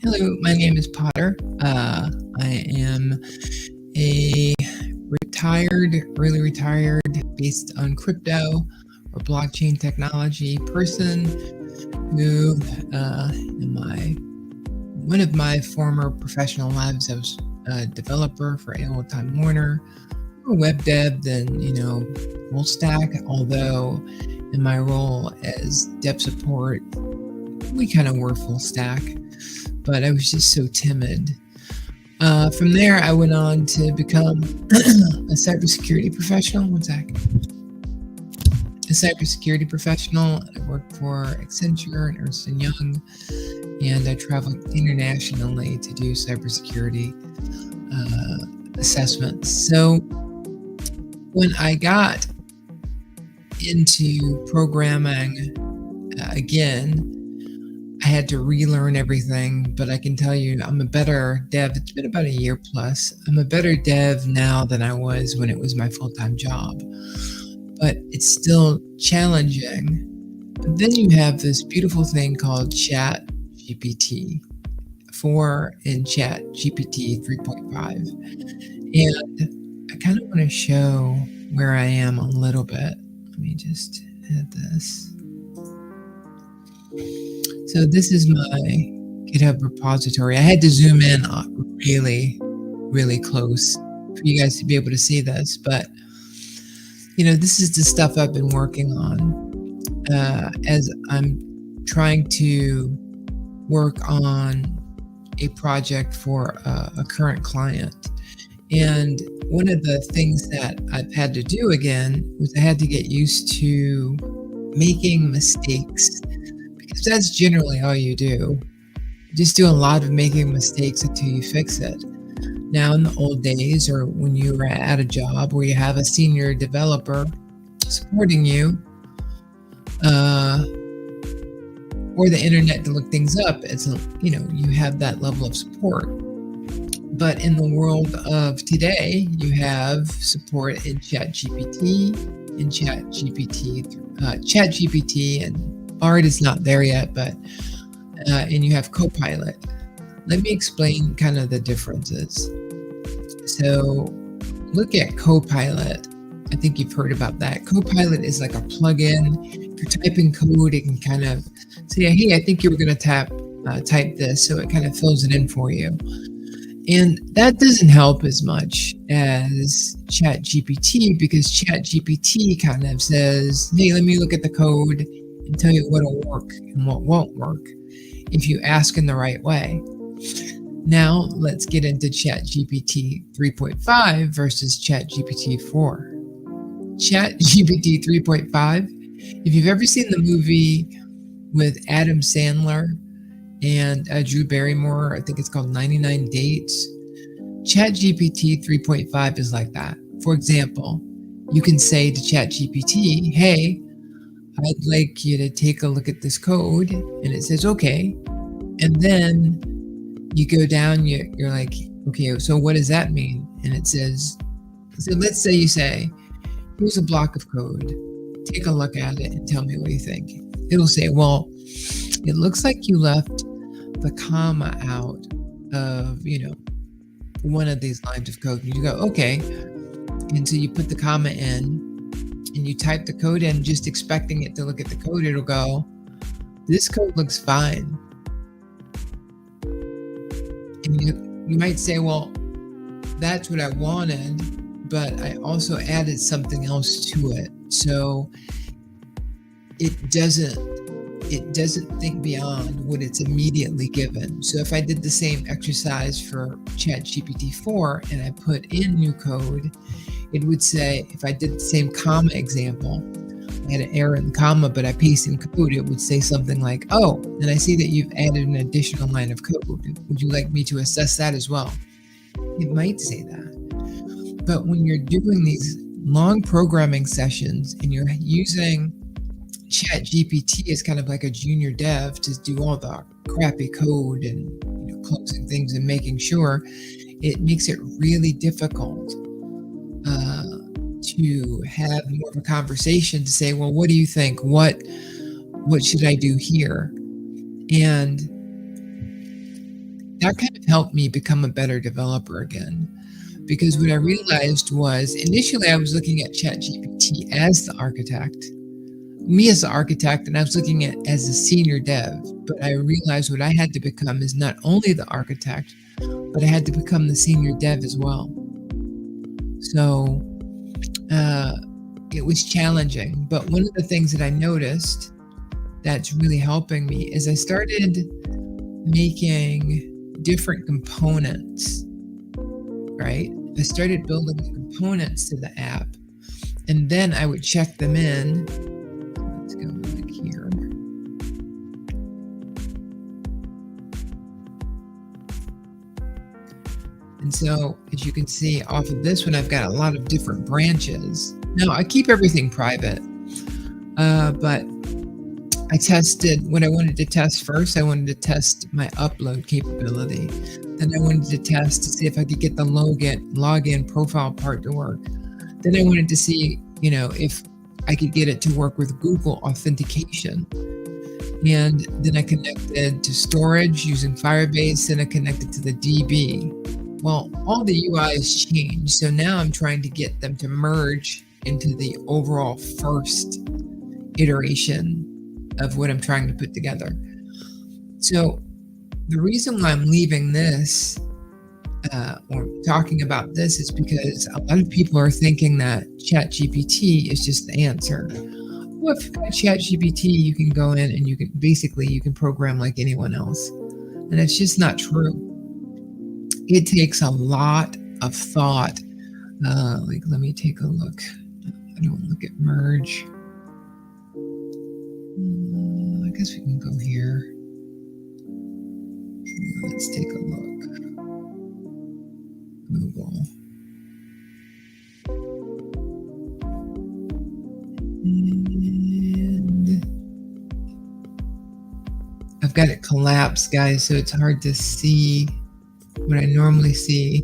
Hello, my name is Potter. I am a early retired, based on crypto or blockchain technology person who, in one of my former professional lives, I was a developer for AOL Time Warner, or web dev, then full stack. Although in my role as dev support, we kind of were full stack, but I was just so timid. From there, I went on to become a cybersecurity professional. One sec. A cybersecurity professional. I worked for Accenture and Ernst & Young, and I traveled internationally to do cybersecurity assessments. So when I got into programming again, I had to relearn everything, but I can tell you I'm a better dev. It's been about a year plus. I'm a better dev now than I was when it was my full-time job, but it's still challenging. But then you have this beautiful thing called Chat GPT 4 and Chat GPT 3.5. And I kind of want to show where I am a little bit. Let me just add this. So this is my GitHub repository. I had to zoom in really, really close for you guys to be able to see this, but this is the stuff I've been working on as I'm trying to work on a project for a current client. And one of the things that I've had to do again was I had to get used to making mistakes, because that's generally all you do. You just do a lot of making mistakes until you fix it. Now, in the old days, or when you were at a job where you have a senior developer supporting you, or the internet to look things up, you have that level of support. But in the world of today, you have support in ChatGPT, and Bard is not there yet, but and you have Copilot. Let me explain kind of the differences. So look at Copilot. I think you've heard about that. Copilot is like a plugin. If you're typing code, it can kind of say, hey, I think you were going to type this, so it kind of fills it in for you. And that doesn't help as much as ChatGPT, because ChatGPT kind of says, hey, let me look at the code and tell you what'll work and what won't work if you ask in the right way. Now let's get into ChatGPT 3.5 versus ChatGPT 4. ChatGPT 3.5, if you've ever seen the movie with Adam Sandler and Drew Barrymore, I think it's called 99 Dates, ChatGPT 3.5 is like that. For example, you can say to ChatGPT, hey, I'd like you to take a look at this code, and it says, okay. And then you go down, you're like, okay, so what does that mean? And it says, so let's say you say, here's a block of code, take a look at it and tell me what you think. It'll say, well, it looks like you left the comma out of, one of these lines of code. And you go, okay. And so you put the comma in and you type the code in, just expecting it to look at the code. It'll go, this code looks fine. And you might say, well, that's what I wanted, but I also added something else to it. So it doesn't think beyond what it's immediately given. So if I did the same exercise for ChatGPT 4 and I put in new code, it would say, if I did the same comma example, I had an error in the comma, but I pasted in code, it would say something like, oh, and I see that you've added an additional line of code. Would you like me to assess that as well? It might say that. But when you're doing these long programming sessions and you're using ChatGPT as kind of like a junior dev to do all the crappy code and closing things and making sure, it makes it really difficult to have more of a conversation to say, well, what do you think? What should I do here? And that kind of helped me become a better developer again. Because what I realized was initially I was looking at ChatGPT as the architect, me as the architect, and I was looking at as a senior dev. But I realized what I had to become is not only the architect, but I had to become the senior dev as well. So uh, it was challenging. But one of the things that I noticed that's really helping me is I started making different components, right? I started building the components to the app, and then I would check them in. Let's go back here. And so, as you can see off of this one, I've got a lot of different branches. Now, I keep everything private, but I tested what I wanted to test first. I wanted to test my upload capability. Then I wanted to test to see if I could get the login profile part to work. Then I wanted to see, if I could get it to work with Google authentication. And then I connected to storage using Firebase, and I connected to the DB. Well, all the UIs changed, so now I'm trying to get them to merge into the overall first iteration of what I'm trying to put together. So the reason why I'm leaving this or talking about this is because a lot of people are thinking that ChatGPT is just the answer. Well, if you've got ChatGPT, you can go in and you can program like anyone else. And it's just not true. It takes a lot of thought. Let me take a look. I don't look at merge. I guess we can go here. Let's take a look. Google. And I've got it collapsed, guys, so it's hard to see what I normally see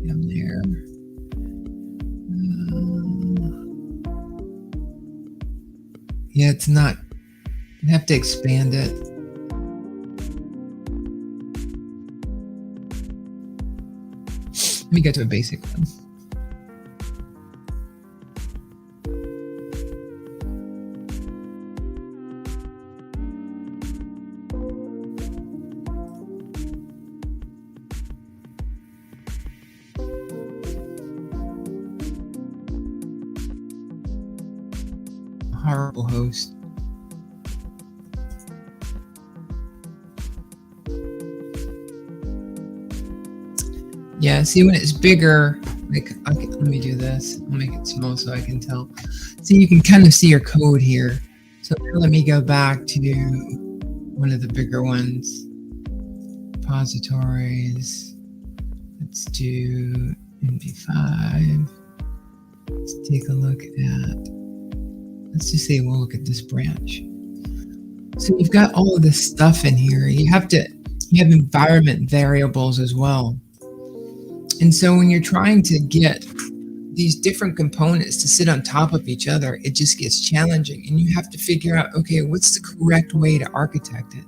down there. Yeah, it's not. I have to expand it. Let me get to a basic one. Horrible host. Yeah, see when it's bigger, let me do this. I'll make it small so I can tell. See, you can kind of see your code here. So now let me go back to one of the bigger ones. Repositories. Let's do MP5. Let's take a look at, let's just say we'll look at this branch. So you've got all of this stuff in here. You have environment variables as well. And so when you're trying to get these different components to sit on top of each other, it just gets challenging. And you have to figure out, okay, what's the correct way to architect it?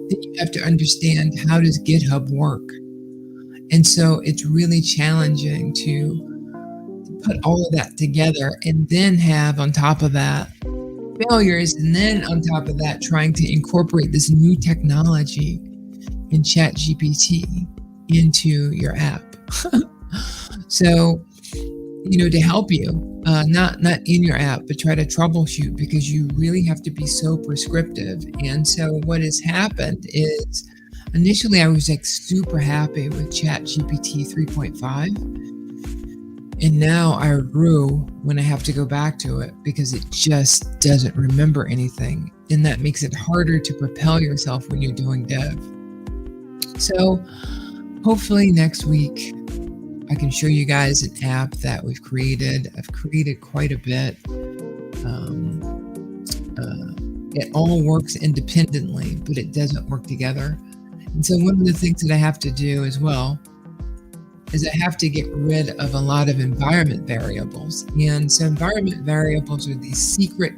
Then you have to understand, how does GitHub work? And so it's really challenging to put all of that together and then have on top of that failures, and then on top of that trying to incorporate this new technology in ChatGPT into your app. So, to help you, not in your app, but try to troubleshoot, because you really have to be so prescriptive. And so what has happened is, initially I was super happy with ChatGPT 3.5. And now I rue when I have to go back to it, because it just doesn't remember anything. And that makes it harder to propel yourself when you're doing dev. So hopefully next week I can show you guys an app that we've created. I've created quite a bit. It all works independently, but it doesn't work together. And so one of the things that I have to do as well is I have to get rid of a lot of environment variables. And so environment variables are these secret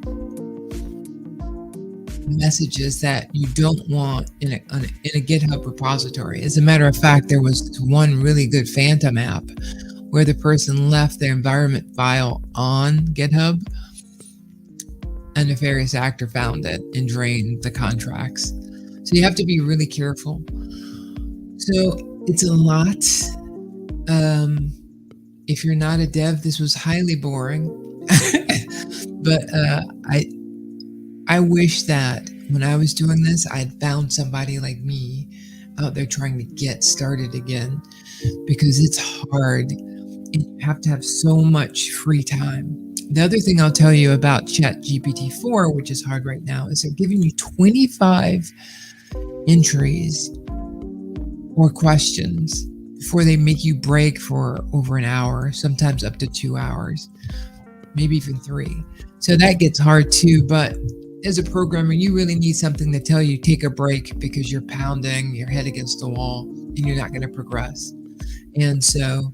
messages that you don't want in a GitHub repository. As a matter of fact, there was one really good Phantom app where the person left their environment file on GitHub. A nefarious actor found it and drained the contracts. So you have to be really careful. So it's a lot. If you're not a dev, this was highly boring. But I wish that when I was doing this, I'd found somebody like me out there trying to get started again, because it's hard and you have to have so much free time. The other thing I'll tell you about GPT 4, which is hard right now, is they're giving you 25 entries or questions before they make you break for over an hour, sometimes up to 2 hours, maybe even 3. So that gets hard too. But as a programmer, you really need something to tell you take a break, because you're pounding your head against the wall and you're not going to progress. And so,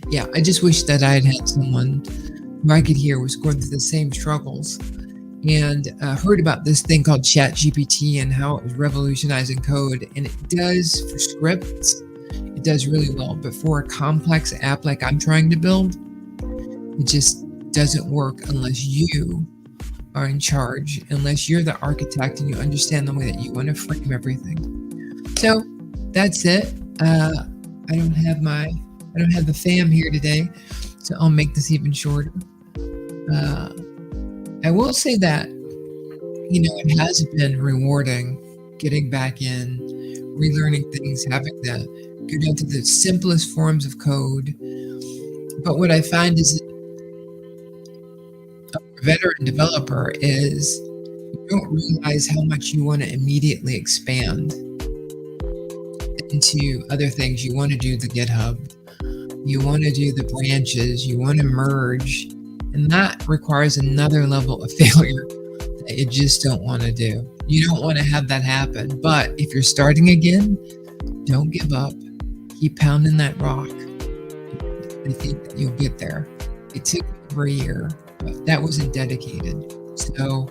yeah, I just wish that I had had someone who I could hear was going through the same struggles, and heard about this thing called ChatGPT and how it was revolutionizing code. And it does for scripts, it does really well. But for a complex app like I'm trying to build, it just doesn't work unless you are in charge, unless you're the architect and you understand the way that you want to frame everything. So that's it. I don't have the fam here today, so I'll make this even shorter. I will say that, it has been rewarding getting back in, relearning things, having to go down to the simplest forms of code. But what I find is that a veteran developer is you don't realize how much you want to immediately expand into other things. You want to do the GitHub, you want to do the branches, you want to merge, and that requires another level of failure that you just don't want to do. You don't want to have that happen. But if you're starting again, don't give up. Keep pounding that rock. I think that you'll get there. It took over a year, but that wasn't dedicated. So,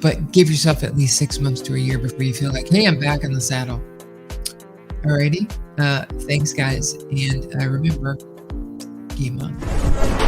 but give yourself at least 6 months to a year before you feel like, hey, I'm back in the saddle. Alrighty. Thanks, guys. And remember, game on.